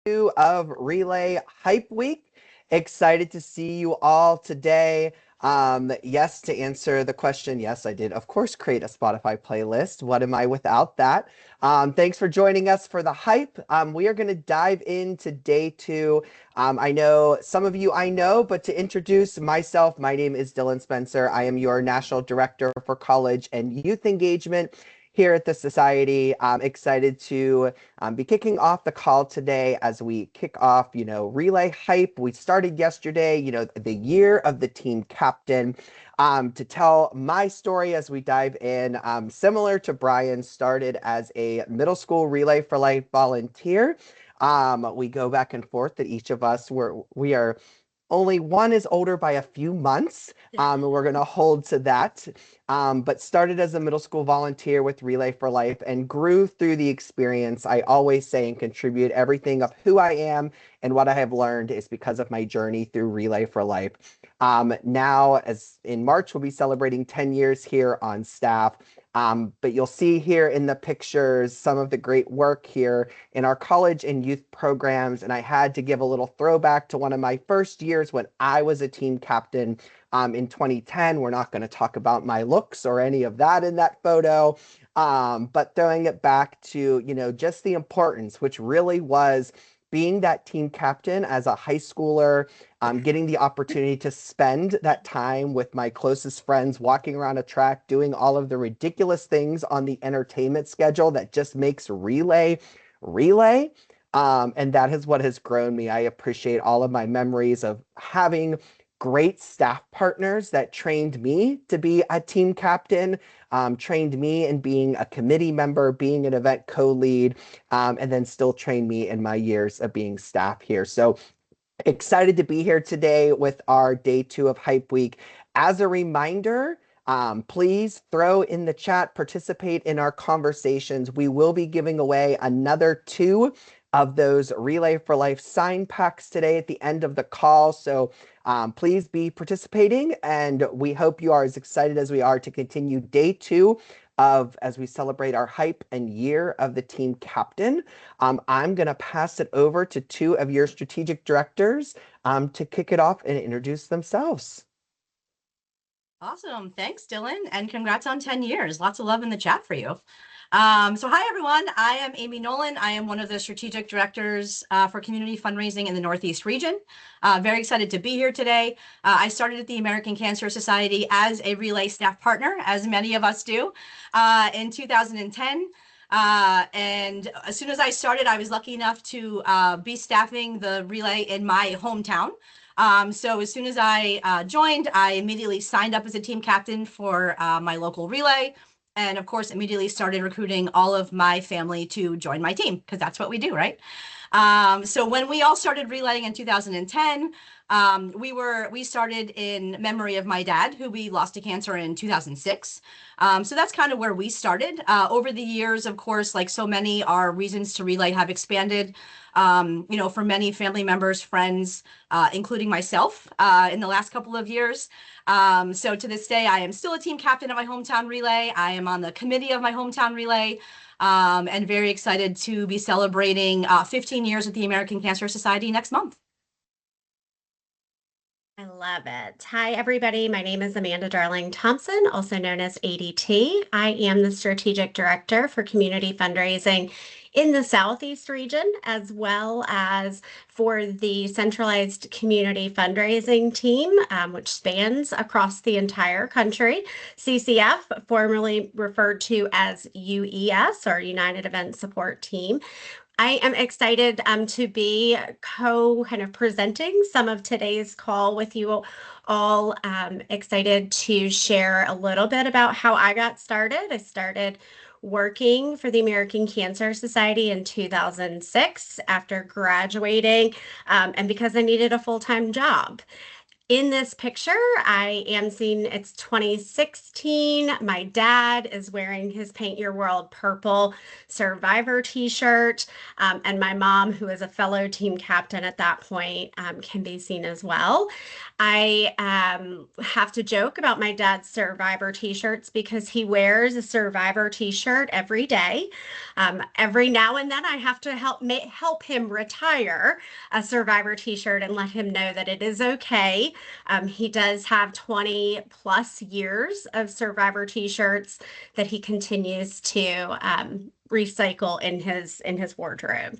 2 of Relay Hype Week. Excited to see you all today. Yes, to answer the question, yes, I did, of course, create a Spotify playlist. What am I without that? Thanks for joining us for the hype. We are going to dive into day 2. I know some of you I know, but to introduce myself, my name is Dillon Spencer. I am your National Director for College and Youth Engagement here at the Society. I'm excited to be kicking off the call today as we kick off, relay hype. We started yesterday, the year of the team captain. To tell my story as we dive in, similar to Brian, started as a middle school Relay for Life volunteer. We go back and forth that each of us we are only one is older by a few months. We're going to hold to that. But started as a middle school volunteer with Relay for Life and grew through the experience. I always say and contribute everything of who I am and what I have learned is because of my journey through Relay for Life. Now, as in March, we'll be celebrating 10 years here on staff. But you'll see here in the pictures some of the great work here in our college and youth programs. And I had to give a little throwback to one of my first years when I was a team captain in 2010. We're not going to talk about my looks or any of that in that photo, but throwing it back to, just the importance, which really was being that team captain as a high schooler, getting the opportunity to spend that time with my closest friends, walking around a track, doing all of the ridiculous things on the entertainment schedule that just makes relay. And that is what has grown me. I appreciate all of my memories of having great staff partners that trained me to be a team captain, trained me in being a committee member, being an event co-lead, and then still trained me in my years of being staff here. So excited to be here today with our day 2 of Hype Week. As a reminder, please throw in the chat, participate in our conversations. We will be giving away another 2 of those Relay for Life sign packs today at the end of the call. So please be participating, and we hope you are as excited as we are to continue day 2 as we celebrate our hype and year of the team captain. I'm going to pass it over to 2 of your strategic directors to kick it off and introduce themselves. Awesome. Thanks, Dillon, and congrats on 10 years. Lots of love in the chat for you. So hi, everyone. I am Amy Nolan. I am one of the strategic directors for community fundraising in the Northeast region. Very excited to be here today. I started at the American Cancer Society as a Relay staff partner, as many of us do, in 2010. And as soon as I started, I was lucky enough to be staffing the Relay in my hometown. So as soon as I joined, I immediately signed up as a team captain for my local Relay. And of course, immediately started recruiting all of my family to join my team, because that's what we do, right? So when we all started relaying in 2010, we started in memory of my dad, who we lost to cancer in 2006. So that's kind of where we started. Over the years, of course, like so many, our reasons to relay have expanded, for many family members, friends, including myself, in the last couple of years. So to this day, I am still a team captain of my hometown relay. I am on the committee of my hometown relay, and very excited to be celebrating 15 years with the American Cancer Society next month. I love it. Hi, everybody. My name is Amanda Darling-Thompson, also known as ADT. I am the Strategic Director for Community Fundraising in the Southeast region, as well as for the centralized community fundraising team, which spans across the entire country. CCF, formerly referred to as UES, or United Event Support Team. I am excited to be kind of presenting some of today's call with you all. Excited to share a little bit about how I got started. I started working for the American Cancer Society in 2006 after graduating, and because I needed a full-time job. In this picture, I am seeing it's 2016. My dad is wearing his Paint Your World purple Survivor t-shirt. And my mom, who is a fellow team captain at that point, can be seen as well. I have to joke about my dad's Survivor t-shirts because he wears a Survivor t-shirt every day. Every now and then I have to help him retire a Survivor t-shirt and let him know that it is okay. He does have 20 plus years of Survivor t-shirts that he continues to recycle in his wardrobe.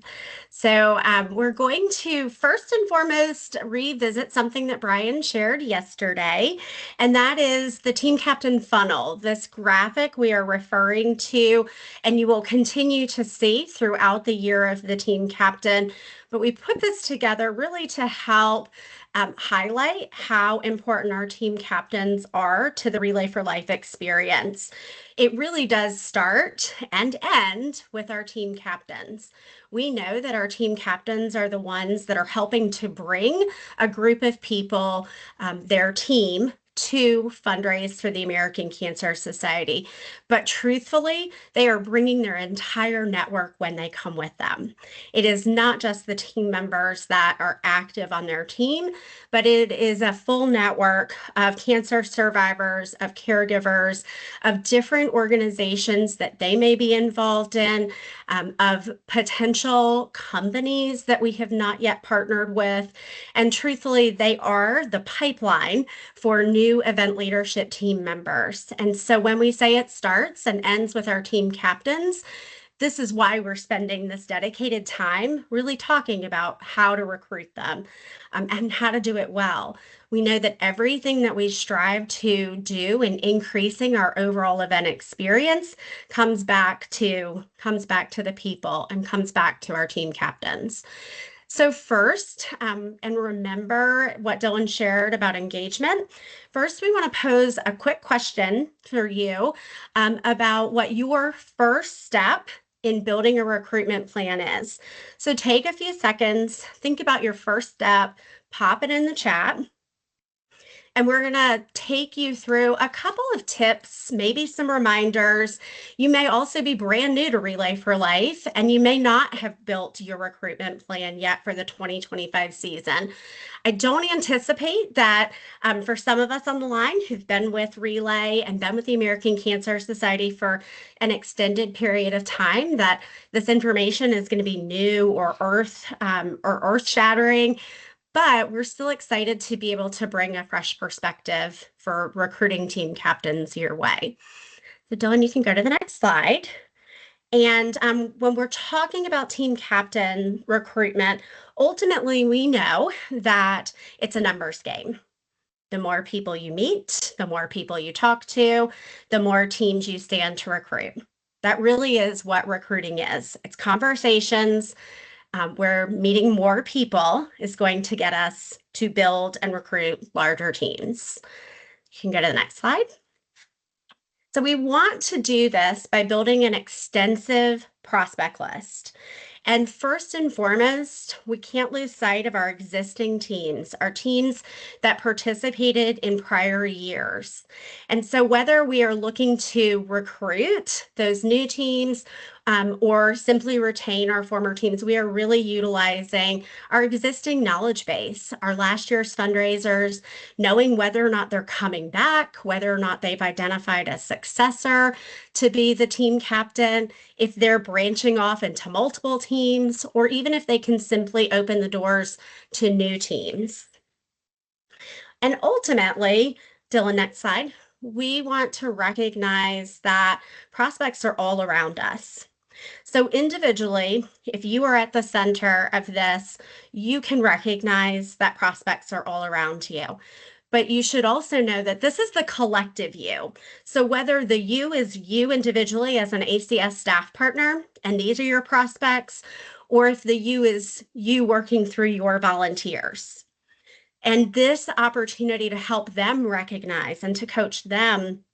So we're going to first and foremost revisit something that Brian shared yesterday, and that is the team captain funnel. This graphic we are referring to, and you will continue to see throughout the year of the team captain. But we put this together really to help highlight how important our team captains are to the Relay for Life experience. It really does start and end with our team captains. We know that our team captains are the ones that are helping to bring a group of people, their team, to fundraise for the American Cancer Society. But truthfully, they are bringing their entire network when they come with them. It is not just the team members that are active on their team, but it is a full network of cancer survivors, of caregivers, of different organizations that they may be involved in, of potential companies that we have not yet partnered with. And truthfully, they are the pipeline for new event leadership team members. And so when we say it starts and ends with our team captains, this is why we're spending this dedicated time really talking about how to recruit them and how to do it well. We know that everything that we strive to do in increasing our overall event experience comes back to the people and comes back to our team captains. So first, and remember what Dillon shared about engagement. First, we want to pose a quick question for you about what your first step in building a recruitment plan is. So take a few seconds, think about your first step, pop it in the chat. And we're going to take you through a couple of tips, maybe some reminders. You may also be brand new to Relay for Life, and you may not have built your recruitment plan yet for the 2025 season. I don't anticipate that for some of us on the line who've been with Relay and been with the American Cancer Society for an extended period of time, that this information is going to be new or earth-shattering. But we're still excited to be able to bring a fresh perspective for recruiting team captains your way. So Dillon, you can go to the next slide. And when we're talking about team captain recruitment, ultimately we know that it's a numbers game. The more people you meet, the more people you talk to, the more teams you stand to recruit. That really is what recruiting is. It's conversations. Where meeting more people is going to get us to build and recruit larger teams. You can go to the next slide. So we want to do this by building an extensive prospect list. And first and foremost, we can't lose sight of our existing teams, our teams that participated in prior years. And so whether we are looking to recruit those new teams or simply retain our former teams, we are really utilizing our existing knowledge base, our last year's fundraisers, knowing whether or not they're coming back, whether or not they've identified a successor to be the team captain, if they're branching off into multiple teams, or even if they can simply open the doors to new teams. And ultimately, Dillon, next slide, we want to recognize that prospects are all around us. So individually, if you are at the center of this, you can recognize that prospects are all around you. But you should also know that this is the collective you. So whether the you is you individually as an ACS staff partner, and these are your prospects, or if the you is you working through your volunteers. And this opportunity to help them recognize and to coach them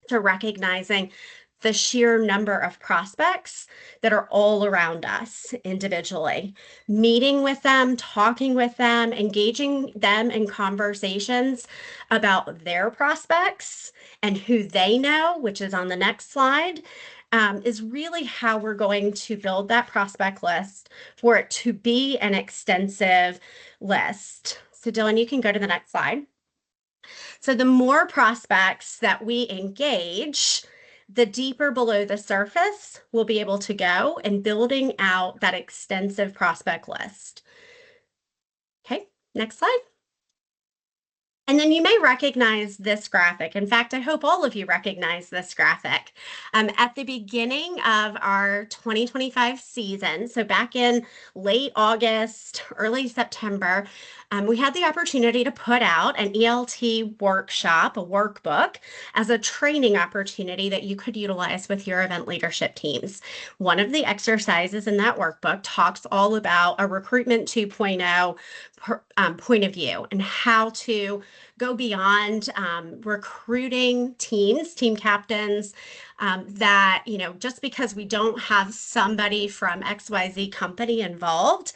to recognizing the sheer number of prospects that are all around us individually. Meeting with them, talking with them, engaging them in conversations about their prospects and who they know, which is on the next slide, is really how we're going to build that prospect list for it to be an extensive list. So Dillon, you can go to the next slide. So the more prospects that we engage, the deeper below the surface we'll be able to go in building out that extensive prospect list. Okay, next slide. And then you may recognize this graphic. In fact, I hope all of you recognize this graphic. At the beginning of our 2025 season, so back in late August, early September, we had the opportunity to put out an ELT workshop, a workbook, as a training opportunity that you could utilize with your event leadership teams. One of the exercises in that workbook talks all about a recruitment 2.0 point of view and how to go beyond recruiting teams, team captains, that, you know, just because we don't have somebody from XYZ company involved,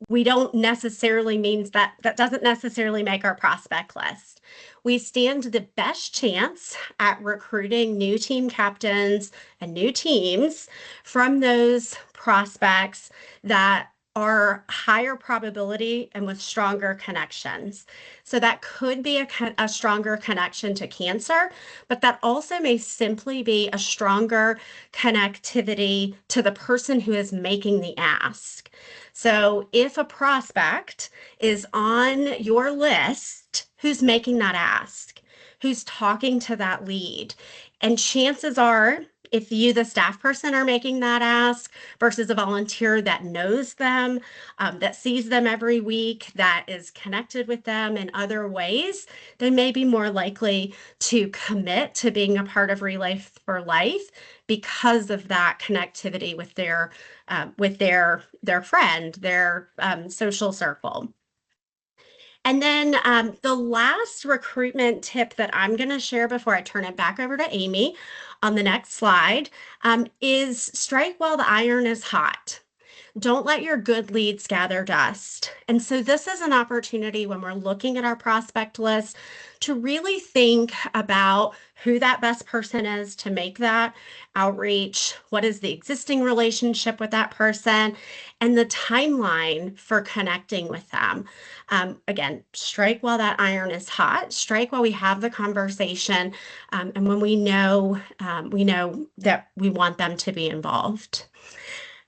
we don't necessarily means that doesn't necessarily make our prospect list. We stand the best chance at recruiting new team captains and new teams from those prospects that are higher probability and with stronger connections. So that could be a stronger connection to cancer, but that also may simply be a stronger connectivity to the person who is making the ask. So if a prospect is on your list, who's making that ask? Who's talking to that lead? And chances are, if you, the staff person, are making that ask versus a volunteer that knows them, that sees them every week, that is connected with them in other ways, they may be more likely to commit to being a part of Relay for Life because of that connectivity with their friend, their social circle. And then the last recruitment tip that I'm going to share before I turn it back over to Amy on the next slide is strike while the iron is hot. Don't let your good leads gather dust. And so this is an opportunity when we're looking at our prospect list to really think about who that best person is to make that outreach, what is the existing relationship with that person, and the timeline for connecting with them. Again, strike while that iron is hot, strike while we have the conversation, and when we know that we want them to be involved.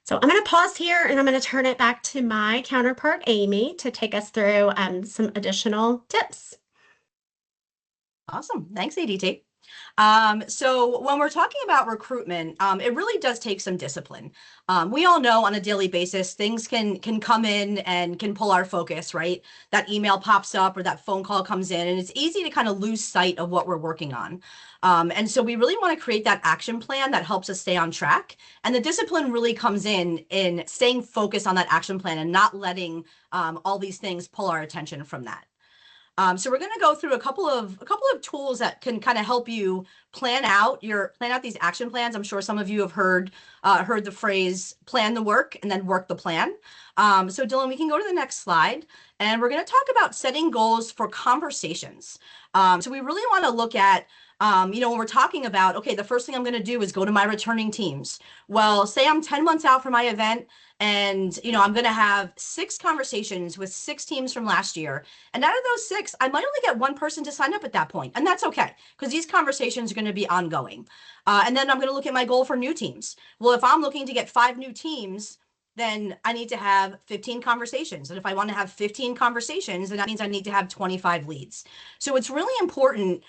So I'm going to pause here and I'm going to turn it back to my counterpart, Amy, to take us through some additional tips. Awesome. Thanks, ADT. So when we're talking about recruitment, it really does take some discipline. We all know on a daily basis, things can come in and can pull our focus, right? That email pops up or that phone call comes in, and it's easy to kind of lose sight of what we're working on. And so we really want to create that action plan that helps us stay on track. And the discipline really comes in staying focused on that action plan and not letting all these things pull our attention from that. So we're going to go through a couple of tools that can kind of help you plan out these action plans. I'm sure some of you have heard the phrase plan the work and then work the plan. So Dillon, we can go to the next slide, and we're going to talk about setting goals for conversations. So we really want to look at when we're talking about, okay, the first thing I'm going to do is go to my returning teams. Well, say I'm 10 months out from my event and, I'm going to have 6 conversations with 6 teams from last year. And out of those 6, I might only get 1 person to sign up at that point. And that's okay, because these conversations are going to be ongoing. And then I'm going to look at my goal for new teams. Well, if I'm looking to get 5 new teams, then I need to have 15 conversations. And if I want to have 15 conversations, then that means I need to have 25 leads. So it's really important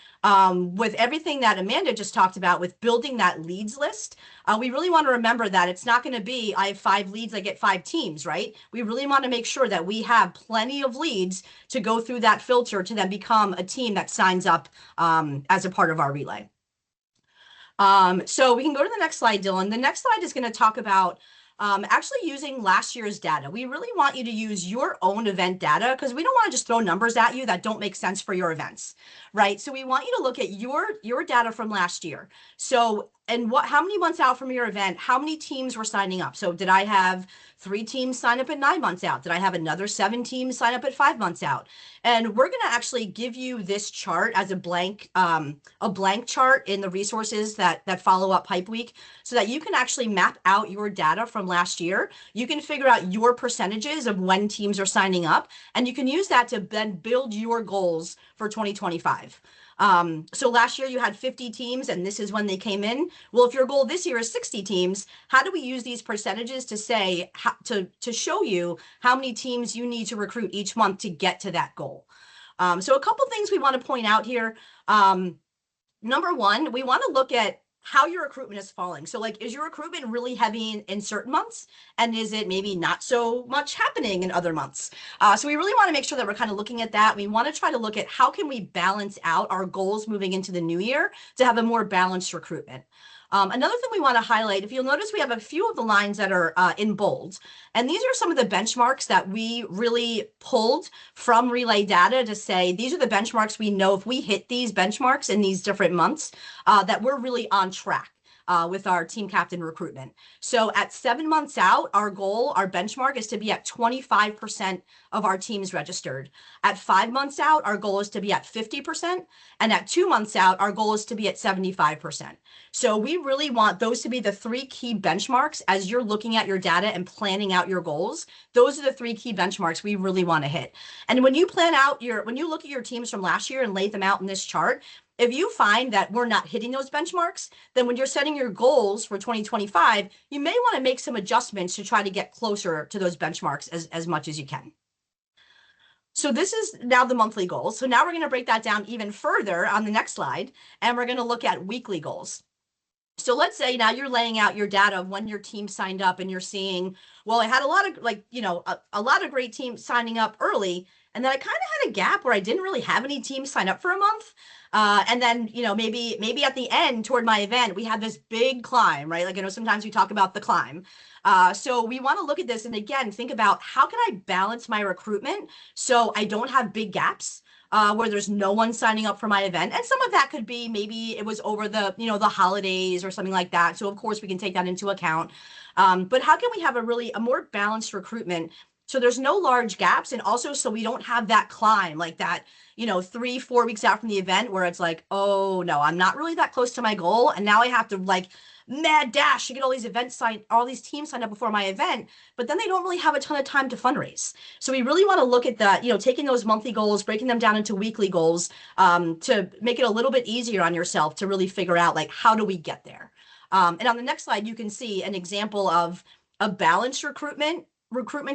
with everything that Amanda just talked about with building that leads list. We really want to remember that it's not going to be, I have 5 leads, I get 5 teams, right? We really want to make sure that we have plenty of leads to go through that filter to then become a team that signs up as a part of our relay. So we can go to the next slide, Dillon. The next slide is going to talk about actually using last year's data. We really want you to use your own event data because we don't want to just throw numbers at you that don't make sense for your events, right? So we want you to look at your data from last year. So how many months out from your event, how many teams were signing up? So did I have 3 teams sign up at 9 months out? Did I have another 7 teams sign up at 5 months out? And we're going to actually give you this chart as a blank chart in the resources that follow up Hype Week, so that you can actually map out your data from last year. You can figure out your percentages of when teams are signing up, and you can use that to then build your goals for 2025. So last year you had 50 teams and this is when they came in. Well, if your goal this year is 60 teams, how do we use these percentages to say, to show you how many teams you need to recruit each month to get to that goal? So a couple things we want to point out here. Number one, we want to look at how your recruitment is falling. So like, is your recruitment really heavy in certain months? And is it maybe not so much happening in other months? So we really want to make sure that we're kind of looking at that. We want to try to look at how can we balance out our goals moving into the new year to have a more balanced recruitment. Another thing we want to highlight, if you'll notice, we have a few of the lines that are in bold. And these are some of the benchmarks that we really pulled from Relay data to say, these are the benchmarks we know if we hit these benchmarks in these different months, that we're really on track with our team captain recruitment. So at 7 months out, our goal, our benchmark is to be at 25% of our teams registered. At 5 months out, our goal is to be at 50%. And at 2 months out, our goal is to be at 75%. So we really want those to be the 3 key benchmarks as you're looking at your data and planning out your goals. Those are the 3 key benchmarks we really want to hit. And when you plan out when you look at your teams from last year and lay them out in this chart, if you find that we're not hitting those benchmarks, then when you're setting your goals for 2025, you may want to make some adjustments to try to get closer to those benchmarks as much as you can. So this is now the monthly goals. So now we're going to break that down even further on the next slide, and we're going to look at weekly goals. So let's say now you're laying out your data of when your team signed up and you're seeing, well, I had a lot of a lot of great teams signing up early. And then I kind of had a gap where I didn't really have any teams sign up for a month. And then, maybe at the end toward my event, we had this big climb, right? Like, sometimes we talk about the climb. So we want to look at this and again, think about how can I balance my recruitment so I don't have big gaps where there's no one signing up for my event. And some of that could be maybe it was over the holidays or something like that. So of course we can take that into account. But how can we have a more balanced recruitment so there's no large gaps, and also so we don't have that climb like that, 3-4 weeks out from the event where it's like, oh no, I'm not really that close to my goal. And now I have to like mad dash to get all these teams signed up before my event, but then they don't really have a ton of time to fundraise. So we really want to look at that, taking those monthly goals, breaking them down into weekly goals, to make it a little bit easier on yourself to really figure out like, how do we get there? And on the next slide, you can see an example of a balanced recruitment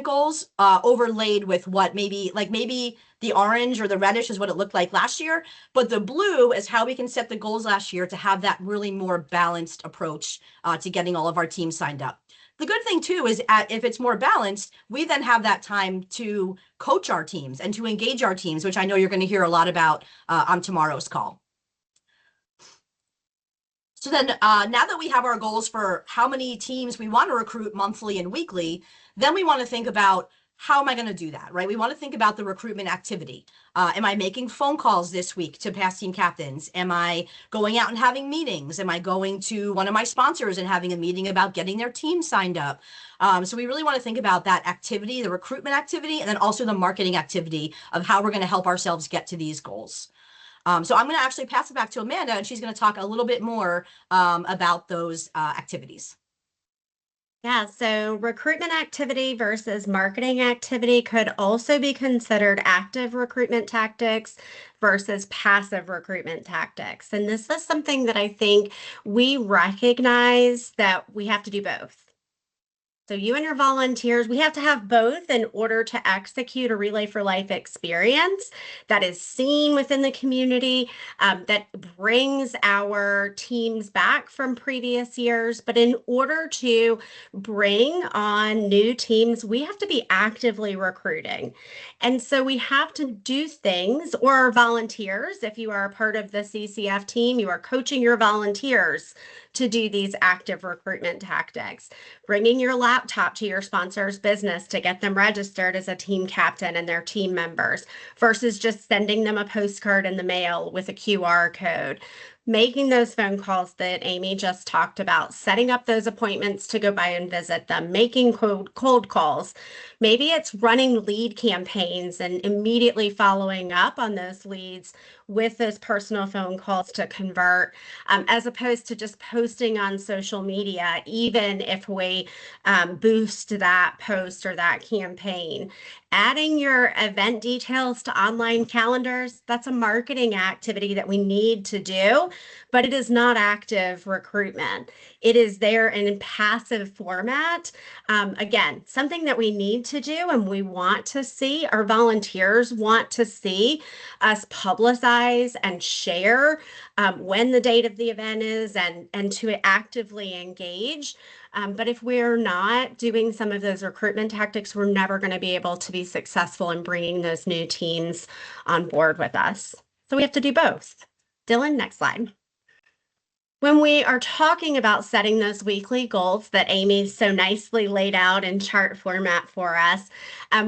goals overlaid with what maybe the orange or the reddish is what it looked like last year, but the blue is how we can set the goals last year to have that really more balanced approach to getting all of our teams signed up. The good thing too is if it's more balanced, we then have that time to coach our teams and to engage our teams, which I know you're going to hear a lot about on tomorrow's call. So then now that we have our goals for how many teams we want to recruit monthly and weekly, then we want to think about how am I going to do that, right? We want to think about the recruitment activity. Am I making phone calls this week to past team captains? Am I going out and having meetings? Am I going to one of my sponsors and having a meeting about getting their team signed up? So we really want to think about that activity, the recruitment activity, and then also the marketing activity of how we're going to help ourselves get to these goals. So I'm going to actually pass it back to Amanda, and she's going to talk a little bit more about those activities. Yeah, so recruitment activity versus marketing activity could also be considered active recruitment tactics versus passive recruitment tactics. And this is something that I think we recognize that we have to do both. So you and your volunteers, we have to have both in order to execute a Relay for Life experience that is seen within the community, that brings our teams back from previous years. But in order to bring on new teams, we have to be actively recruiting. And so we have to do things, or our volunteers, if you are a part of the CCF team, you are coaching your volunteers to do these active recruitment tactics, bringing your laptop to your sponsor's business to get them registered as a team captain and their team members versus just sending them a postcard in the mail with a QR code. making those phone calls that Amy just talked about, setting up those appointments to go by and visit them, making cold calls. Maybe it's running lead campaigns and immediately following up on those leads with those personal phone calls to convert, as opposed to just posting on social media, even if we boost that post or that campaign. Adding your event details to online calendars, that's a marketing activity that we need to do, but it is not active recruitment. It is there in passive format. Again, something that we need to do and we want to see, our volunteers want to see us publicize and share when the date of the event is and to actively engage. But if we're not doing some of those recruitment tactics, we're never going to be able to be successful in bringing those new teams on board with us. So we have to do both. Dillon, next slide. When we are talking about setting those weekly goals that Amy so nicely laid out in chart format for us,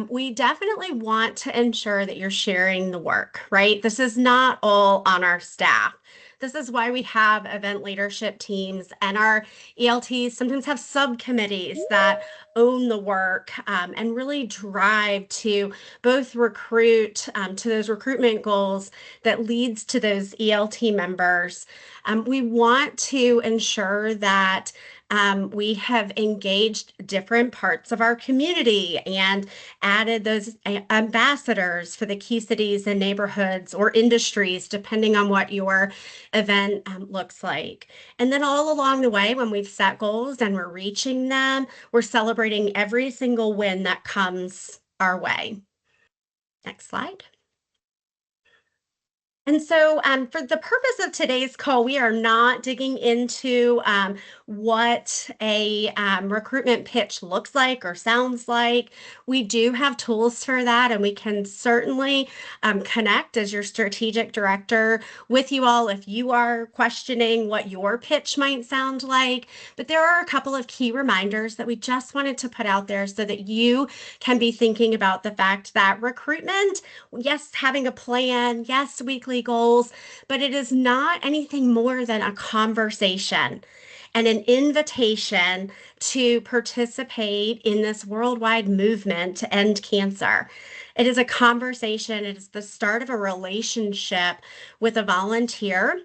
we definitely want to ensure that you're sharing the work, right? This is not all on our staff. This is why we have event leadership teams, and our ELTs sometimes have subcommittees that own the work and really drive to both recruit to those recruitment goals that leads to those ELT members. We want to ensure that we have engaged different parts of our community and added those ambassadors for the key cities and neighborhoods or industries, depending on what your event looks like. And then all along the way, when we've set goals and we're reaching them, we're celebrating every single win that comes our way. Next slide. And so for the purpose of today's call, we are not digging into what a recruitment pitch looks like or sounds like. We do have tools for that, and we can certainly connect as your strategic director with you all if you are questioning what your pitch might sound like. But there are a couple of key reminders that we just wanted to put out there so that you can be thinking about the fact that recruitment, yes, having a plan, yes, weekly goals, but it is not anything more than a conversation and an invitation to participate in this worldwide movement to end cancer. It is a conversation. It is the start of a relationship with a volunteer.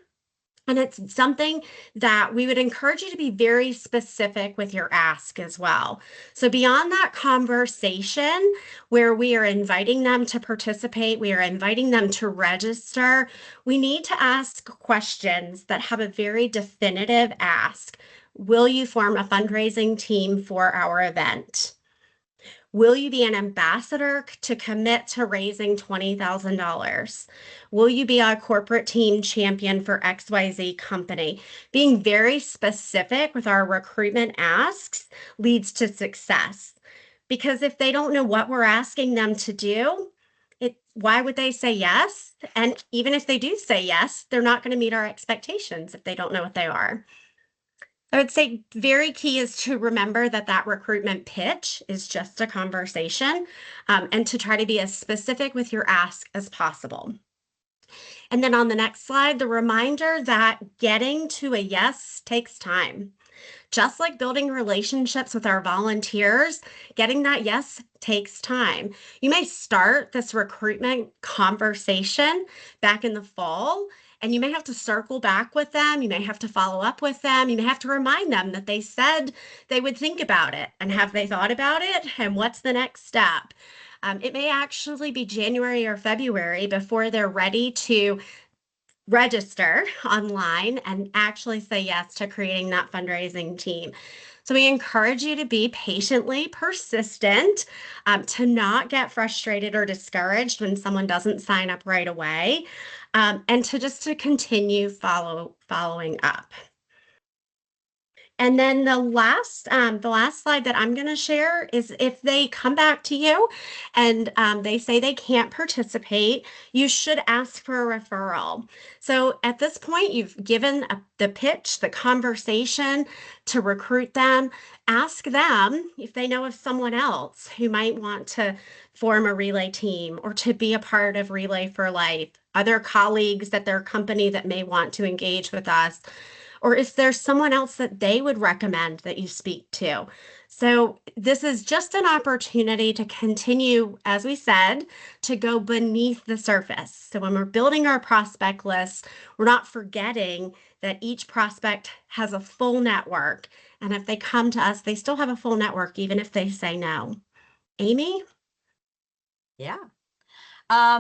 And it's something that we would encourage you to be very specific with your ask as well. So beyond that conversation where we are inviting them to participate, we are inviting them to register, we need to ask questions that have a very definitive ask. Will you form a fundraising team for our event? Will you be an ambassador to commit to raising $20,000? Will you be a corporate team champion for XYZ company? Being very specific with our recruitment asks leads to success. Because if they don't know what we're asking them to do, why would they say yes? And even if they do say yes, they're not going to meet our expectations if they don't know what they are. I would say very key is to remember that that recruitment pitch is just a conversation and to try to be as specific with your ask as possible. And then on the next slide, the reminder that getting to a yes takes time. Just like building relationships with our volunteers, getting that yes takes time. You may start this recruitment conversation back in the fall, and you may have to circle back with them. You may have to follow up with them. You may have to remind them that they said they would think about it, and have they thought about it, and what's the next step? It may actually be January or February before they're ready to register online and actually say yes to creating that fundraising team. So we encourage you to be patiently persistent, to not get frustrated or discouraged when someone doesn't sign up right away, and to continue following up. And then the last slide that I'm going to share is if they come back to you and they say they can't participate, you should ask for a referral. So at this point, you've given the pitch, the conversation to recruit them. Ask them if they know of someone else who might want to form a relay team or to be a part of Relay for Life, other colleagues at their company that may want to engage with us, or if there's someone else that they would recommend that you speak to. So this is just an opportunity to continue, as we said, to go beneath the surface. So when we're building our prospect list, we're not forgetting that each prospect has a full network. And if they come to us, they still have a full network, even if they say no. Amy? Yeah.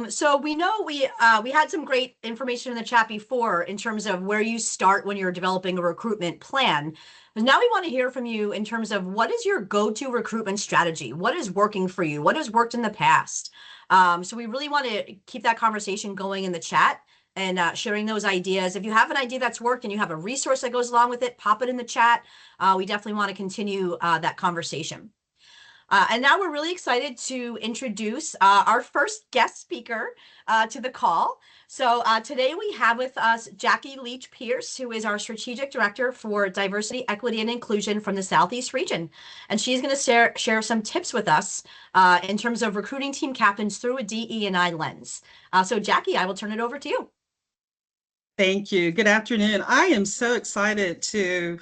So we know we had some great information in the chat before in terms of where you start when you're developing a recruitment plan. But now we want to hear from you in terms of what is your go-to recruitment strategy? What is working for you? What has worked in the past? So we really want to keep that conversation going in the chat and sharing those ideas. If you have an idea that's worked and you have a resource that goes along with it, pop it in the chat. We definitely want to continue that conversation. And now we're really excited to introduce our first guest speaker to the call. So today we have with us Jackie Leach Pierce, who is our Strategic Director for Diversity, Equity, and Inclusion from the Southeast region. And she's going to share some tips with us in terms of recruiting team captains through a DE&I lens. So Jackie, I will turn it over to you. Thank you. Good afternoon. I am so excited to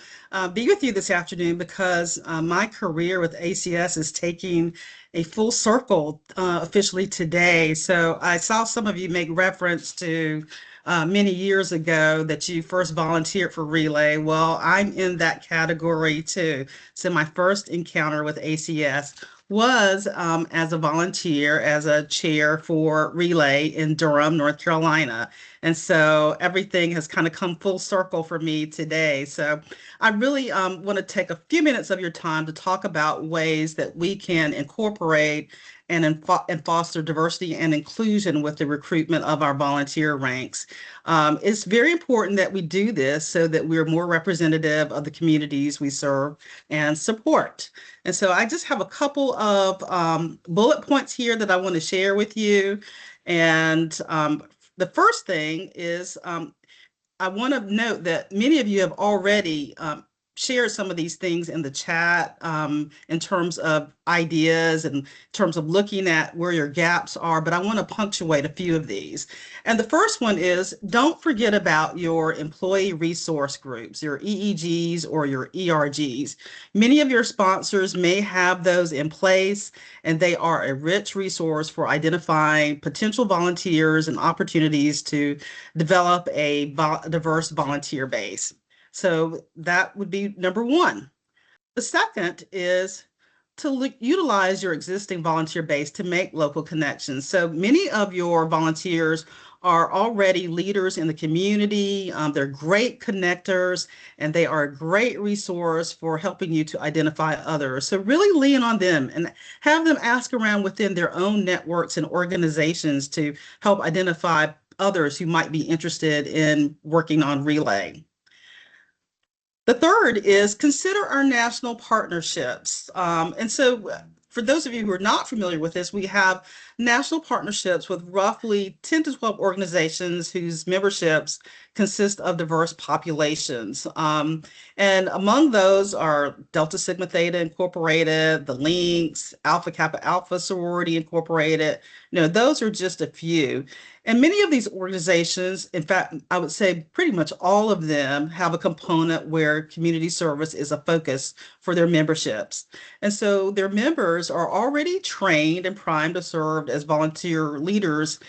be with you this afternoon because my career with ACS is taking a full circle officially today. So I saw some of you make reference to many years ago that you first volunteered for Relay. Well, I'm in that category too. So my first encounter with ACS was as a volunteer, as a chair for Relay in Durham, North Carolina. And so everything has kind of come full circle for me today. So I really want to take a few minutes of your time to talk about ways that we can incorporate and foster diversity and inclusion with the recruitment of our volunteer ranks. It's very important that we do this so that we're more representative of the communities we serve and support. And so I just have a couple of bullet points here that I want to share with you. And the first thing is I want to note that many of you have already shared some of these things in the chat in terms of ideas and in terms of looking at where your gaps are, but I want to punctuate a few of these. And the first one is don't forget about your employee resource groups, your EEGs or your ERGs. Many of your sponsors may have those in place, and they are a rich resource for identifying potential volunteers and opportunities to develop a diverse volunteer base. So that would be number one. The second is to utilize your existing volunteer base to make local connections. So many of your volunteers are already leaders in the community. They're great connectors, and they are a great resource for helping you to identify others. So really lean on them and have them ask around within their own networks and organizations to help identify others who might be interested in working on Relay. The third is consider our national partnerships. And so for those of you who are not familiar with this, we have national partnerships with roughly 10 to 12 organizations whose memberships consist of diverse populations. And among those are Delta Sigma Theta Incorporated, the Links, Alpha Kappa Alpha Sorority Incorporated. Those are just a few. And many of these organizations, in fact, I would say pretty much all of them have a component where community service is a focus for their memberships. And so their members are already trained and primed to serve as volunteer leaders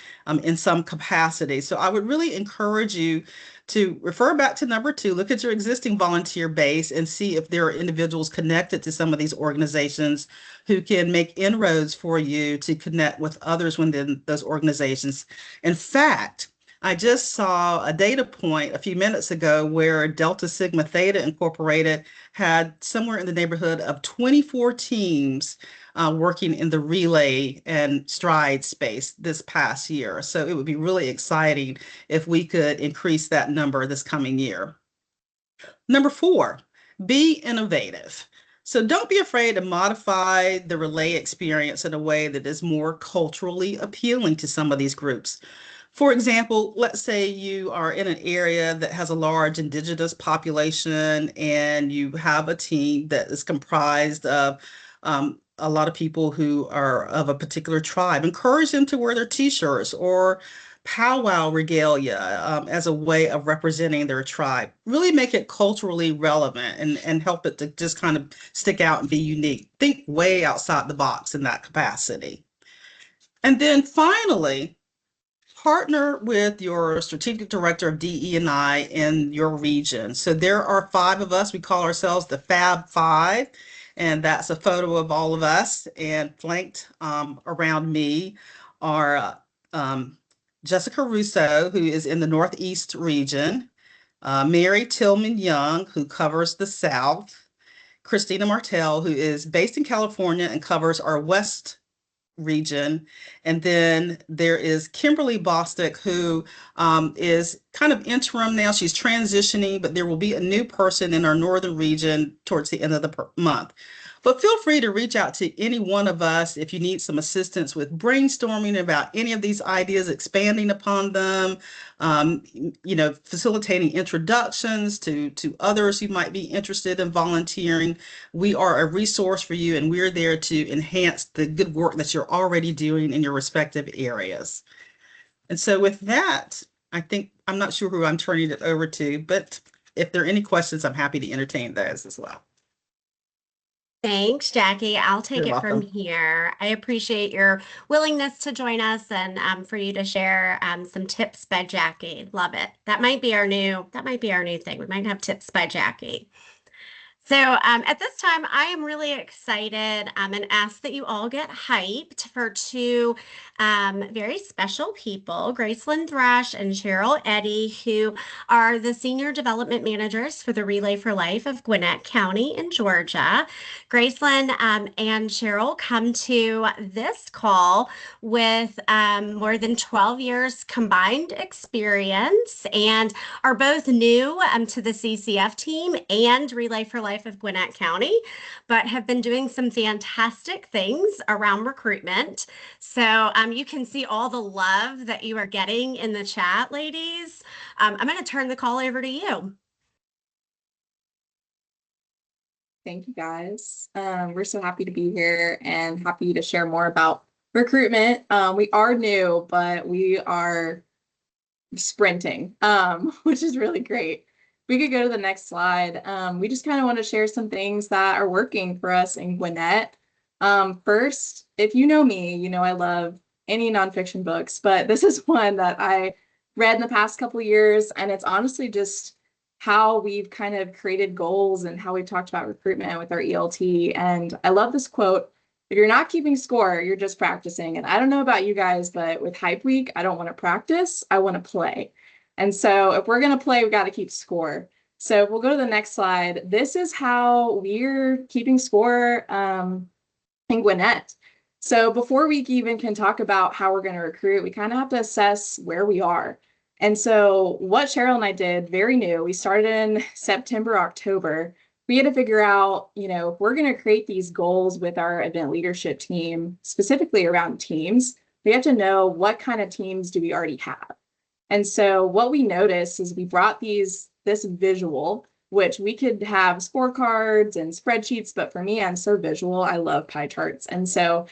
in some capacity. So I would really encourage you to refer back to number 2, look at your existing volunteer base and see if there are individuals connected to some of these organizations who can make inroads for you to connect with others within those organizations. In fact, I just saw a data point a few minutes ago where Delta Sigma Theta Incorporated had somewhere in the neighborhood of 24 teams working in the Relay and Stride space this past year. So it would be really exciting if we could increase that number this coming year. Number 4, Be innovative. So don't be afraid to modify the relay experience in a way that is more culturally appealing to some of these groups. For example, let's say you are in an area that has a large indigenous population and you have a team that is comprised of a lot of people who are of a particular tribe. Encourage them to wear their t-shirts or powwow regalia as a way of representing their tribe. Really make it culturally relevant and help it to just kind of stick out and be unique. Think way outside the box in that capacity. And then finally, partner with your strategic director of DE&I in your region. So there are 5 of us. We call ourselves the Fab Five, and that's a photo of all of us. And flanked around me are Jessica Russo, who is in the Northeast region, Mary Tillman Young, who covers the South, Christina Martell, who is based in California and covers our West region. And then there is Kimberly Bostick, who is kind of interim now. She's transitioning, but there will be a new person in our northern region towards the end of the month. But feel free to reach out to any one of us if you need some assistance with brainstorming about any of these ideas, expanding upon them, facilitating introductions to others who might be interested in volunteering. We are a resource for you, and we're there to enhance the good work that you're already doing in your respective areas. And so with that, I'm not sure who I'm turning it over to, but if there are any questions, I'm happy to entertain those as well. Thanks, Jackie. I'll take You're it from welcome. here. I appreciate your willingness to join us and for you to share some tips by Jackie. Love it. That might be our new thing. We might have tips by Jackie. So at this time, I am really excited and ask that you all get hyped for 2 very special people, Gracelyn, Thrash, and Cheryl, Eddy, who are the Senior Development Managers for the Relay for Life of Gwinnett County in Georgia. Gracelyn and Cheryl come to this call with more than 12 years combined experience and are both new to the CCF team and Relay for Life of Gwinnett County, but have been doing some fantastic things around recruitment. So you can see all the love that you are getting in the chat, ladies. I'm going to turn the call over to you. Thank you, guys. We're so happy to be here and happy to share more about recruitment. We are new, but we are sprinting, which is really great. We could go to the next slide. We just kind of want to share some things that are working for us in Gwinnett. First, if you know me, you know I love any nonfiction books, but this is one that I read in the past couple of years, and it's honestly just how we've kind of created goals and how we've talked about recruitment with our ELT. And I love this quote: if you're not keeping score, you're just practicing. And I don't know about you guys, but with Hype Week, I don't want to practice, I want to play. And so if we're going to play, we got to keep score. So we'll go to the next slide. This is how we're keeping score in Gwinnett. So before we even can talk about how we're going to recruit, we kind of have to assess where we are. And so what Cheryl and I did, very new, we started in September, October. We had to figure out, if we're going to create these goals with our event leadership team, specifically around teams, we have to know what kind of teams do we already have. And so what we noticed is we brought this visual, which we could have scorecards and spreadsheets, but for me, I'm so visual. I love pie charts. And so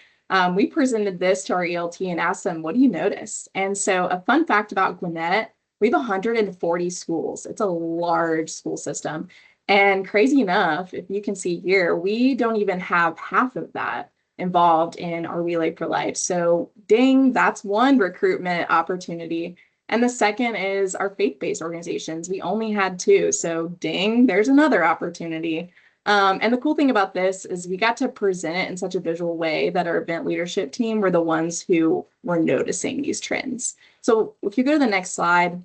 we presented this to our ELT and asked them, what do you notice? And so a fun fact about Gwinnett, we have 140 schools. It's a large school system. And crazy enough, if you can see here, we don't even have half of that involved in our Relay for Life. So ding, that's one recruitment opportunity. And the second is our faith-based organizations. We only had 2. So ding, there's another opportunity. And the cool thing about this is we got to present it in such a visual way that our event leadership team were the ones who were noticing these trends. So if you go to the next slide,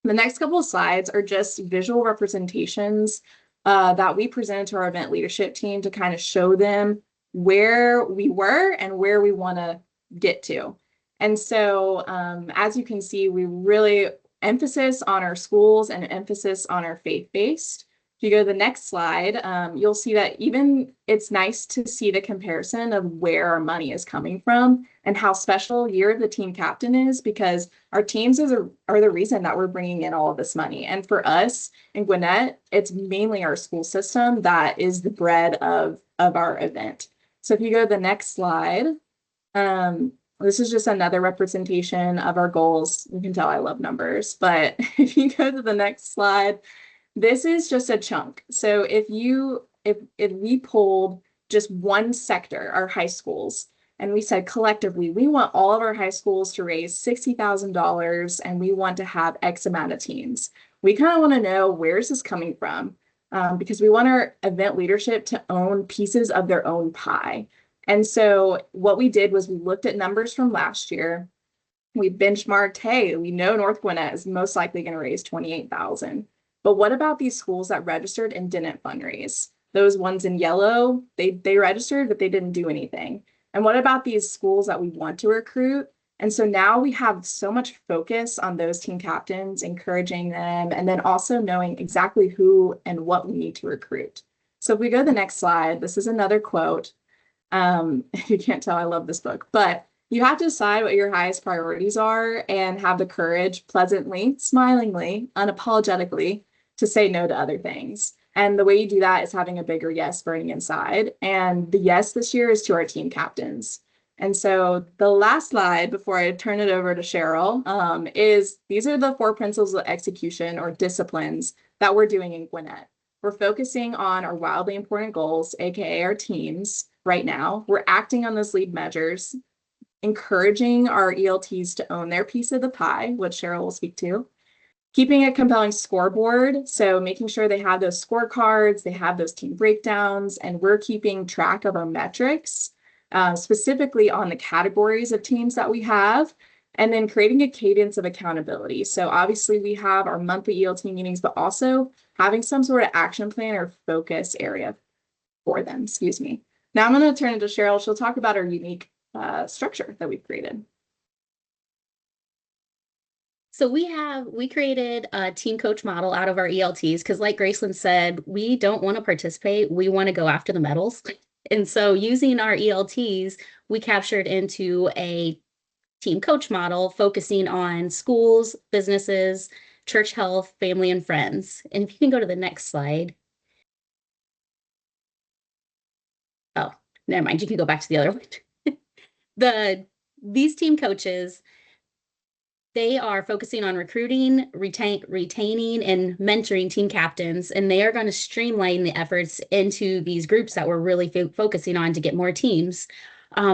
the next couple of slides are just visual representations that we presented to our event leadership team to kind of show them where we were and where we want to get to. And so as you can see, we really emphasis on our schools and emphasis on our faith-based, If you go to the next slide, you'll see that even it's nice to see the comparison of where our money is coming from and how special Year of the Team Captain is, because our teams are the reason that we're bringing in all of this money. And for us in Gwinnett, it's mainly our school system that is the bread of our event. So if you go to the next slide, this is just another representation of our goals. You can tell I love numbers, but if you go to the next slide, this is just a chunk. So if we pulled just one sector, our high schools, and we said collectively, we want all of our high schools to raise $60,000 and we want to have X amount of teams. We kind of want to know, where's this coming from? Because we want our event leadership to own pieces of their own pie. And so what we did was we looked at numbers from last year. We benchmarked, hey, we know North Gwinnett is most likely going to raise $28,000. But what about these schools that registered and didn't fundraise? Those ones in yellow, they registered, but they didn't do anything. And what about these schools that we want to recruit? And so now we have so much focus on those team captains, encouraging them, and then also knowing exactly who and what we need to recruit. So if we go to the next slide, this is another quote. If you can't tell, I love this book, but you have to decide what your highest priorities are and have the courage, pleasantly, smilingly, unapologetically, to say no to other things. And the way you do that is having a bigger yes burning inside. And the yes this year is to our team captains. And so the last slide before I turn it over to Cheryl is these are the 4 principles of execution or disciplines that we're doing in Gwinnett. We're focusing on our wildly important goals, aka our teams right now. We're acting on those lead measures, encouraging our ELTs to own their piece of the pie, which Cheryl will speak to. Keeping a compelling scoreboard, so making sure they have those scorecards, they have those team breakdowns, and we're keeping track of our metrics, specifically on the categories of teams that we have, and then creating a cadence of accountability. So obviously we have our monthly ELT meetings, but also having some sort of action plan or focus area for them, excuse me. Now I'm going to turn it to Cheryl. She'll talk about our unique structure that we've created. So we created a team coach model out of our ELTs because, like Gracelyn said, we don't want to participate. We want to go after the medals. And so using our ELTs, we captured into a team coach model focusing on schools, businesses, church health, family, and friends. And if you can go to the next slide. Oh, never mind. You can go back to the other one. These team coaches, they are focusing on recruiting, retaining, and mentoring team captains, and they are going to streamline the efforts into these groups that we're really focusing on to get more teams.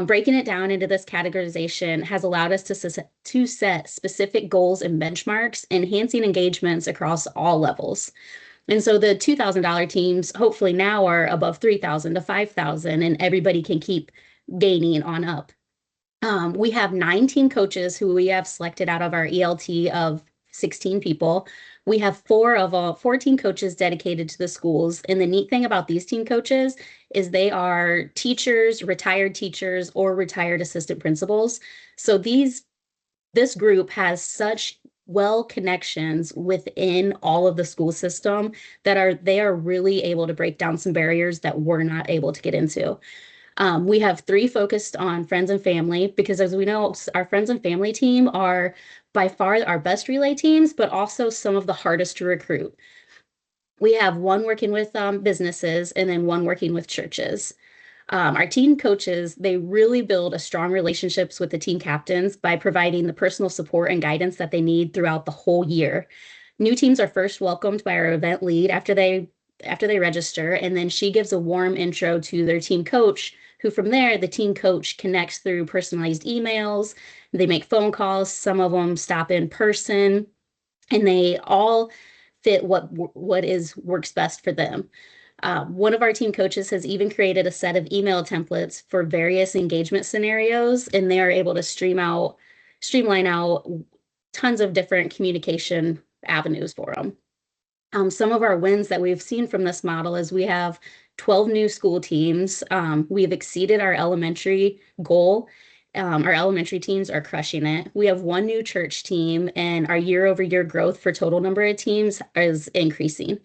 Breaking it down into this categorization has allowed us to set specific goals and benchmarks, enhancing engagements across all levels. And so the $2,000 teams hopefully now are above $3,000 to $5,000, and everybody can keep gaining on up. We have 9 team coaches who we have selected out of our ELT of 16 people. We have 4 team coaches dedicated to the schools. And the neat thing about these team coaches is they are teachers, retired teachers, or retired assistant principals. So this group has such well connections within all of the school system that they are really able to break down some barriers that we're not able to get into. We have 3 focused on friends and family because, as we know, our friends and family team are by far our best relay teams, but also some of the hardest to recruit. We have 1 working with businesses and then 1 working with churches. Our team coaches, they really build a strong relationships with the team captains by providing the personal support and guidance that they need throughout the whole year. New teams are first welcomed by our event lead after they register, and then she gives a warm intro to their team coach, who from there, the team coach connects through personalized emails. They make phone calls. Some of them stop in person, and they all fit what works best for them. One of our team coaches has even created a set of email templates for various engagement scenarios, and they are able to streamline out tons of different communication avenues for them. Some of our wins that we've seen from this model is we have 12 new school teams. We've exceeded our elementary goal. Our elementary teams are crushing it. We have 1 new church team, and our year-over-year growth for total number of teams is increasing.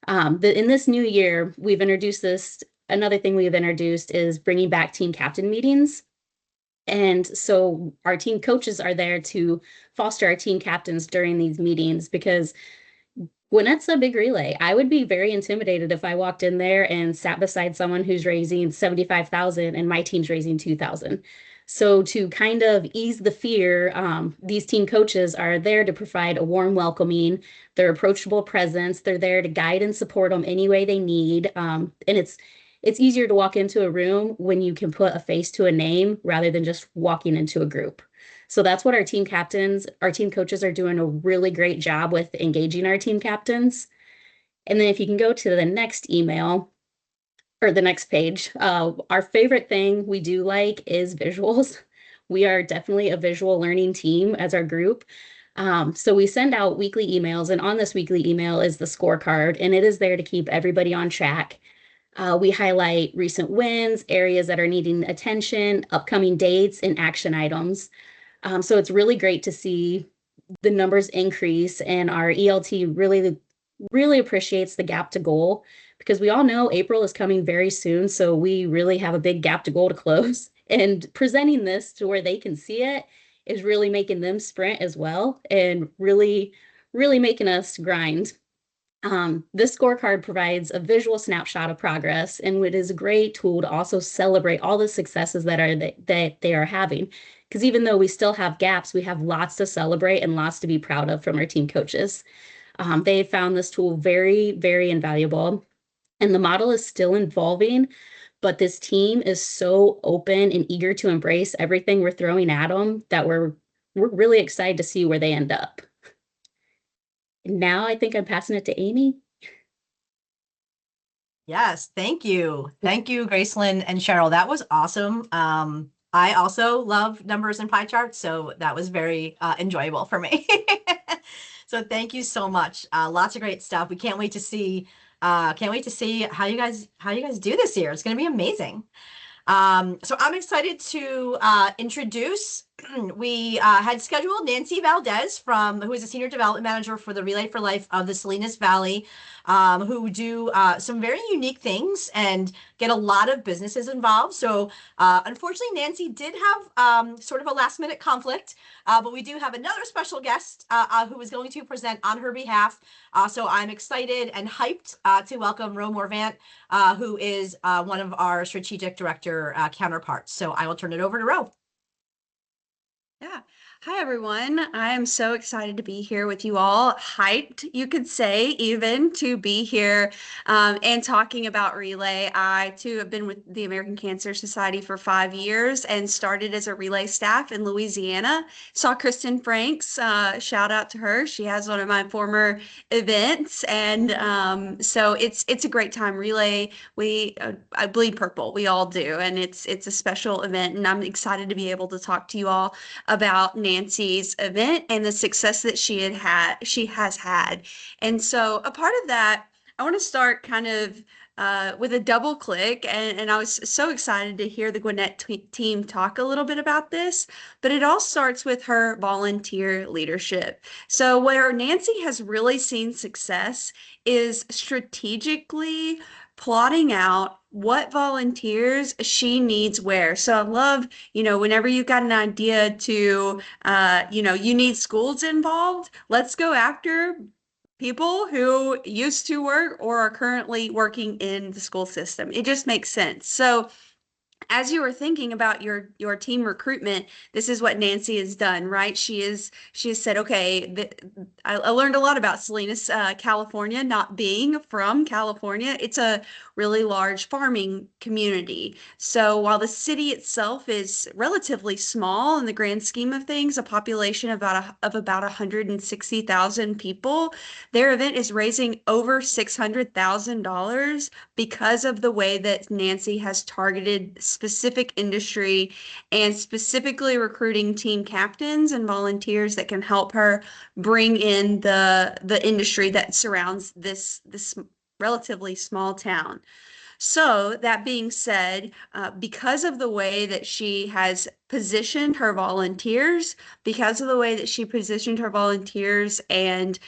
In this new year, we've introduced this. Another thing we've introduced is bringing back team captain meetings. And so our team coaches are there to foster our team captains during these meetings, because Gwinnett's a big relay. I would be very intimidated if I walked in there and sat beside someone who's raising 75,000 and my team's raising 2,000. So to kind of ease the fear, these team coaches are there to provide a warm welcoming, their approachable presence. They're there to guide and support them any way they need. And it's easier to walk into a room when you can put a face to a name rather than just walking into a group. So that's what our team coaches are doing a really great job with engaging our team captains. And then if you can go to the next email or the next page, our favorite thing we do like is visuals. We are definitely a visual learning team as our group. So we send out weekly emails, and on this weekly email is the scorecard, and it is there to keep everybody on track. We highlight recent wins, areas that are needing attention, upcoming dates, and action items. So it's really great to see the numbers increase, and our ELT really appreciates the gap to goal, because we all know April is coming very soon. So we really have a big gap to goal to close, and presenting this to where they can see it is really making them sprint as well, and really making us grind. This scorecard provides a visual snapshot of progress, and it is a great tool to also celebrate all the successes that they are having. Because even though we still have gaps, we have lots to celebrate and lots to be proud of from our team coaches. They found this tool very, very invaluable, and the model is still evolving, but this team is so open and eager to embrace everything we're throwing at them that we're really excited to see where they end up. Now I think I'm passing it to Amy. Yes, thank you. Thank you, Gracelyn and Cheryl. That was awesome. I also love numbers and pie charts, so that was very enjoyable for me. So thank you so much. Lots of great stuff. We can't wait to see how you guys do this year. It's going to be amazing. So I'm excited to introduce, we had scheduled Nancy Valdez, who is a senior development manager for the Relay for Life of the Salinas Valley, who do some very unique things and get a lot of businesses involved. So unfortunately, Nancy did have sort of a last minute conflict, but we do have another special guest who is going to present on her behalf. So I'm excited and hyped to welcome Morvant, who is one of our strategic director counterparts. So I will turn it over to Ro. Yeah. Hi, everyone. I am so excited to be here with you all. Hyped, you could say, even to be here and talking about Relay. I, too, have been with the American Cancer Society for 5 years and started as a Relay staff in Louisiana. Saw Kristen Franks. Shout out to her. She has one of my former events. And so it's a great time. Relay, I bleed purple. We all do. And it's a special event. And I'm excited to be able to talk to you all about Nancy's event and the success that she has had. And so a part of that, I want to start kind of with a double click, and I was so excited to hear the Gwinnett team talk a little bit about this, but it all starts with her volunteer leadership. So where Nancy has really seen success is strategically plotting out what volunteers she needs where. So I love, whenever you've got an idea to, you need schools involved, let's go after people who used to work or are currently working in the school system. It just makes sense. So as you were thinking about your team recruitment, this is what Nancy has done, right? She has said, okay, I learned a lot about Salinas, California, not being from California. It's a really large farming community. So while the city itself is relatively small in the grand scheme of things, a population of about 160,000 people, their event is raising over $600,000 because of the way that Nancy has targeted specific industry and specifically recruiting team captains and volunteers that can help her bring in the industry that surrounds this relatively small town. So that being said, because of the way that she has positioned her volunteers, because of the way that she positioned her volunteers and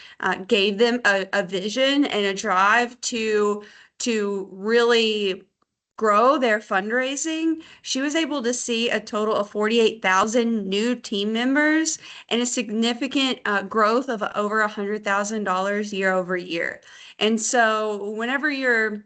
gave them a vision and a drive to really grow their fundraising, she was able to see a total of 48,000 new team members and a significant growth of over $100,000 year over year. And so whenever you're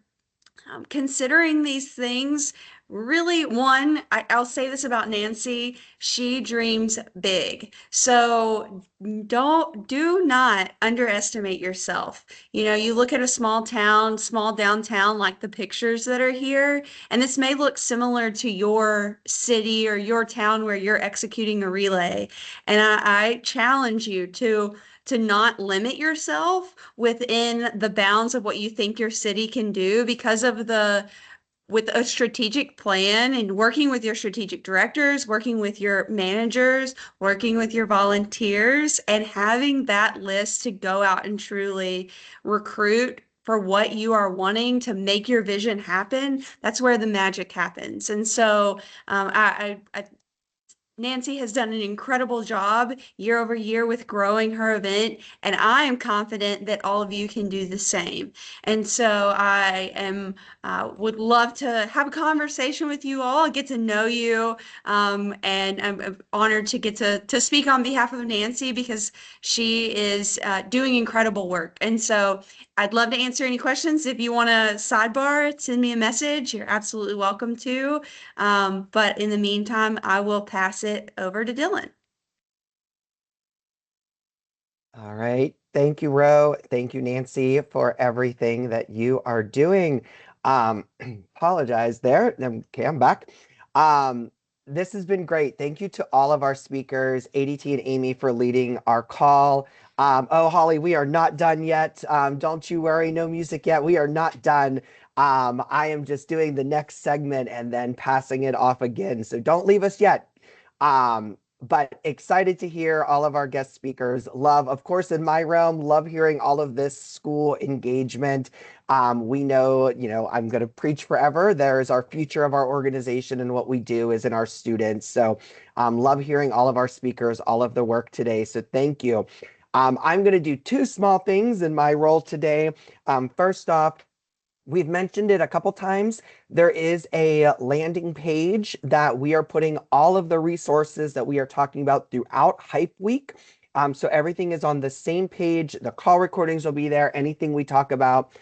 considering these things, really, one, I'll say this about Nancy, she dreams big. So do not underestimate yourself. You know, you look at a small town, small downtown, like the pictures that are here, and this may look similar to your city or your town where you're executing a relay. And I challenge you to not limit yourself within the bounds of what you think your city can do, because of with a strategic plan and working with your strategic directors, working with your managers, working with your volunteers, and having that list to go out and truly recruit for what you are wanting to make your vision happen. That's where the magic happens. And so Nancy has done an incredible job year over year with growing her event, and I am confident that all of you can do the same. And so I would love to have a conversation with you all, get to know you, and I'm honored to get to speak on behalf of Nancy because she is doing incredible work. And so I'd love to answer any questions. If you want to sidebar, send me a message. You're absolutely welcome to. But in the meantime, I will pass it over to Dillon. All right. Thank you, Ro. Thank you, Nancy, for everything that you are doing. Apologize there. Okay, I'm back. This has been great. Thank you to all of our speakers, ADT and Amy, for leading our call. Oh, Holly, we are not done yet. Don't you worry, no music yet. We are not done. I am just doing the next segment and then passing it off again. So don't leave us yet. But excited to hear all of our guest speakers. Love, of course, in my realm, love hearing all of this school engagement. We know, I'm going to preach forever. There's our future of our organization, and what we do is in our students. So love hearing all of our speakers, all of the work today. So thank you. I'm going to do two small things in my role today. First off, we've mentioned it a couple times. There is a landing page that we are putting all of the resources that we are talking about throughout Hype Week. So everything is on the same page. The call recordings will be there. Anything we talk about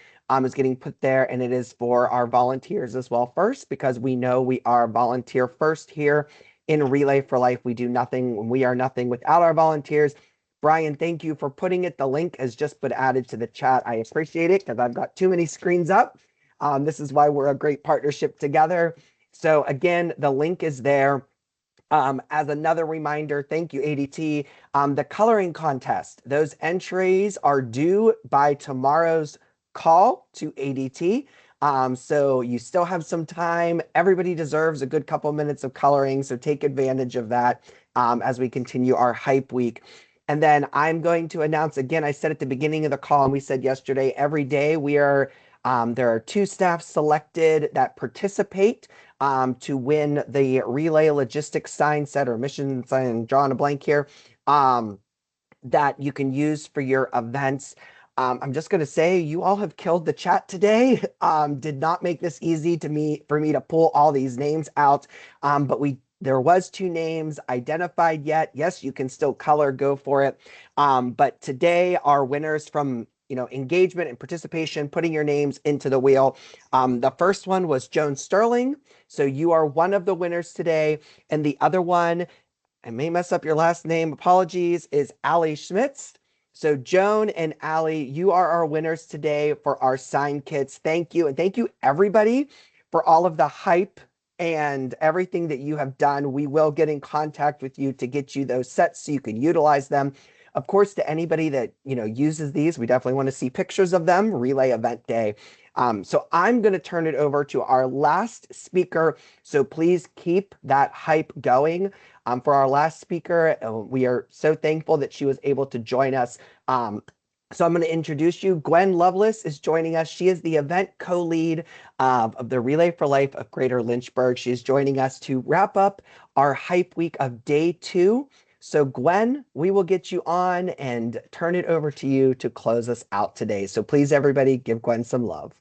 is getting put there, and it is for our volunteers as well first, because we know we are volunteer first here in Relay for Life. We do nothing, we are nothing without our volunteers. Brian, thank you for putting it. The link has just been added to the chat. I appreciate it because I've got too many screens up. This is why we're a great partnership together. So again, the link is there. As another reminder, thank you, ADT. The coloring contest, those entries are due by tomorrow's call to ADT. So you still have some time. Everybody deserves a good couple minutes of coloring, so take advantage of that as we continue our Hype Week. And then I'm going to announce, again, I said at the beginning of the call, and we said yesterday, every day we are, there are 2 staff selected that participate to win the Relay Logistics sign set or mission sign, I'm drawing a blank here, that you can use for your events. I'm just going to say you all have killed the chat today. Did not make this easy for me to pull all these names out, but there was 2 names identified yet. Yes, you can still color, go for it. But today our winners from engagement and participation, putting your names into the wheel. The first one was Joan Sterling. So you are one of the winners today. And the other one, I may mess up your last name, apologies, is Allie Schmitz. So Joan and Allie, you are our winners today for our sign kits. Thank you. And thank you everybody for all of the hype and everything that you have done. We will get in contact with you to get you those sets so you can utilize them. Of course, to anybody that uses these, we definitely want to see pictures of them. Relay event day. So I'm going to turn it over to our last speaker. So please keep that hype going. For our last speaker, we are so thankful that she was able to join us So I'm going to introduce you. Gwen Loveless is joining us. She is the event co-lead of the Relay for Life of Greater Lynchburg. She is joining us to wrap up our Hype Week of Day 2. So Gwen, we will get you on and turn it over to you to close us out today. So please, everybody, give Gwen some love.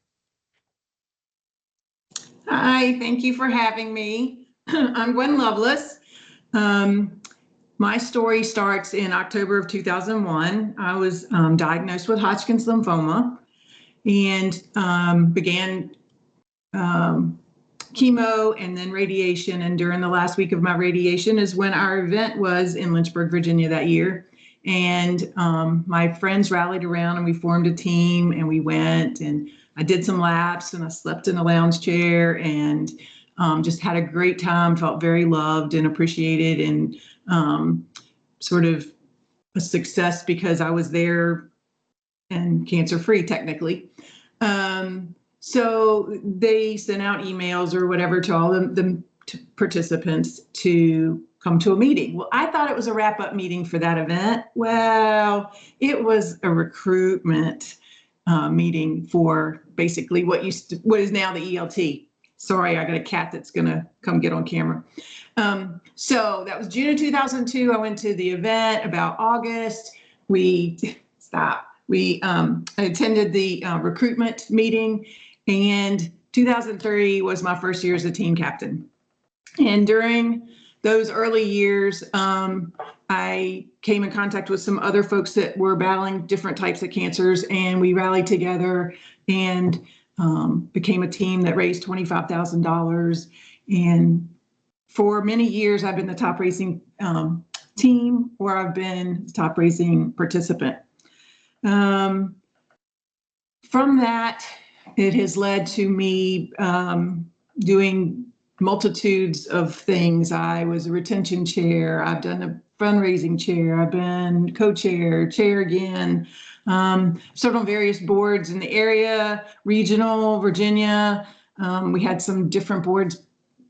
Hi, thank you for having me. I'm Gwen Loveless. My story starts in October of 2001. I was diagnosed with Hodgkin's lymphoma and began chemo and then radiation. And during the last week of my radiation is when our event was in Lynchburg, Virginia that year. And my friends rallied around and we formed a team and we went and I did some laps and I slept in a lounge chair and just had a great time, felt very loved and appreciated and sort of a success because I was there and cancer-free technically. So they sent out emails or whatever to all the participants to come to a meeting. Well, I thought it was a wrap-up meeting for that event. Well, it was a recruitment meeting for basically what is now the ELT. Sorry, I got a cat that's gonna come get on camera. So that was June of 2002. I went to the event about August. We attended the recruitment meeting, and 2003 was my first year as a team captain. And during those early years, I came in contact with some other folks that were battling different types of cancers, and we rallied together and became a team that raised $25,000. And for many years, I've been the top raising team, or I've been the top raising participant. From that, it has led to me doing multitudes of things. I was a retention chair. I've done a fundraising chair. I've been co-chair, chair again. Served on various boards in the area, regional, Virginia. We had some different boards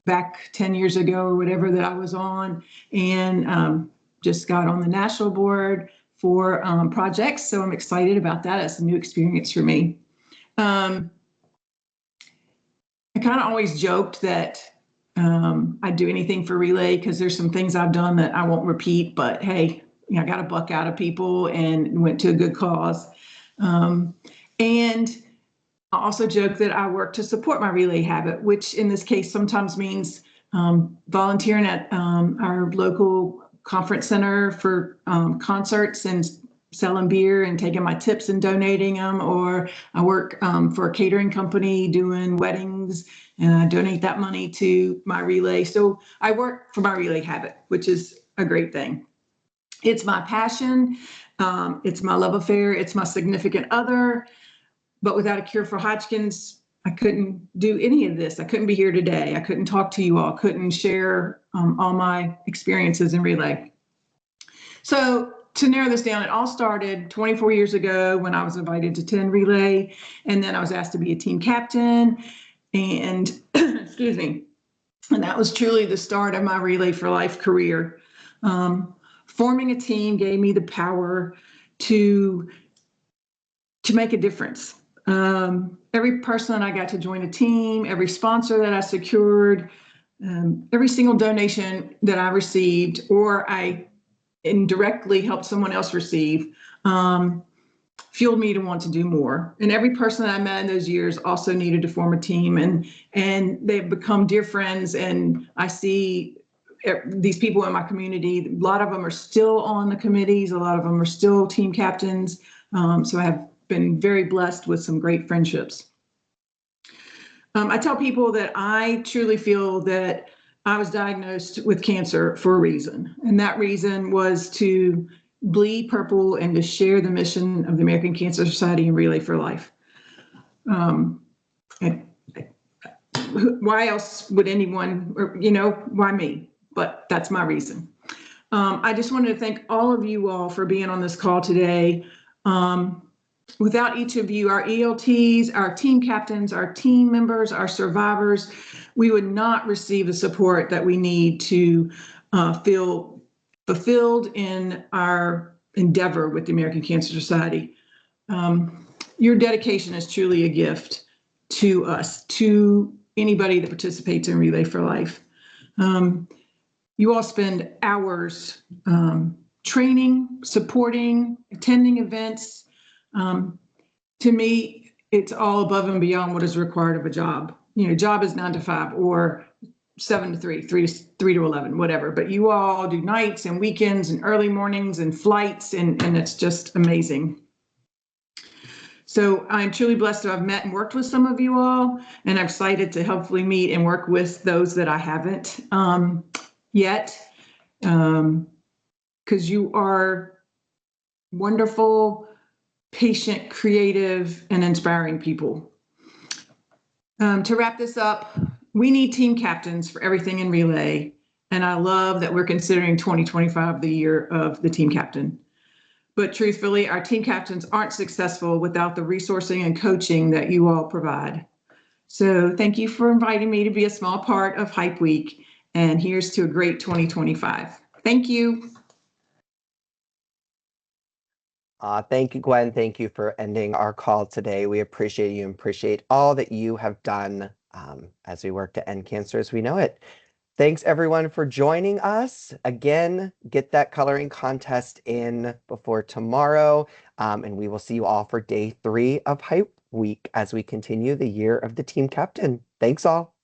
back 10 years ago or whatever that I was on, and just got on the national board for projects. So I'm excited about that. It's a new experience for me. I kind of always joked that I'd do anything for Relay because there's some things I've done that I won't repeat, but hey, I got a buck out of people and went to a good cause. And I also joke that I work to support my Relay habit, which in this case sometimes means volunteering at our local conference center for concerts and selling beer and taking my tips and donating them, or I work for a catering company doing weddings and I donate that money to my Relay. So I work for my Relay habit, which is a great thing. It's my passion. It's my love affair. It's my significant other. But without a cure for Hodgkin's, I couldn't do any of this. I couldn't be here today. I couldn't talk to you all, couldn't share all my experiences in Relay. So to narrow this down, it all started 24 years ago when I was invited to attend Relay, and then I was asked to be a team captain, and excuse me, and that was truly the start of my Relay for Life career. Forming a team gave me the power to make a difference. Every person I got to join a team, every sponsor that I secured, every single donation that I received, or I indirectly helped someone else receive, fueled me to want to do more. And every person that I met in those years also needed to form a team, and they've become dear friends. And I see these people in my community, a lot of them are still on the committees, a lot of them are still team captains. So I have been very blessed with some great friendships. I tell people that I truly feel that I was diagnosed with cancer for a reason, and that reason was to bleed purple and to share the mission of the American Cancer Society and Relay for Life. Why else would anyone, or, why me? But that's my reason. I just wanted to thank all of you all for being on this call today. Without each of you, our ELTs, our team captains, our team members, our survivors, we would not receive the support that we need to feel fulfilled in our endeavor with the American Cancer Society. Your dedication is truly a gift to us, to anybody that participates in Relay for Life. You all spend hours training, supporting, attending events. To me, it's all above and beyond what is required of a job. Job is 9 to 5 or 7 to 3, 3 to 11, whatever. But you all do nights and weekends and early mornings and flights, and it's just amazing. So I'm truly blessed to have met and worked with some of you all, and I'm excited to hopefully meet and work with those that I haven't yet, because you are wonderful, patient, creative, and inspiring people. To wrap this up, we need team captains for everything in Relay, and I love that we're considering 2025 the year of the team captain. But truthfully, our team captains aren't successful without the resourcing and coaching that you all provide. So thank you for inviting me to be a small part of Hype Week, and here's to a great 2025. Thank you. Thank you, Gwen. Thank you for ending our call today. We appreciate you and appreciate all that you have done as we work to end cancer as we know it. Thanks, everyone, for joining us. Again, get that coloring contest in before tomorrow, and we will see you all for day 3 of Hype Week as we continue the year of the team captain. Thanks, all.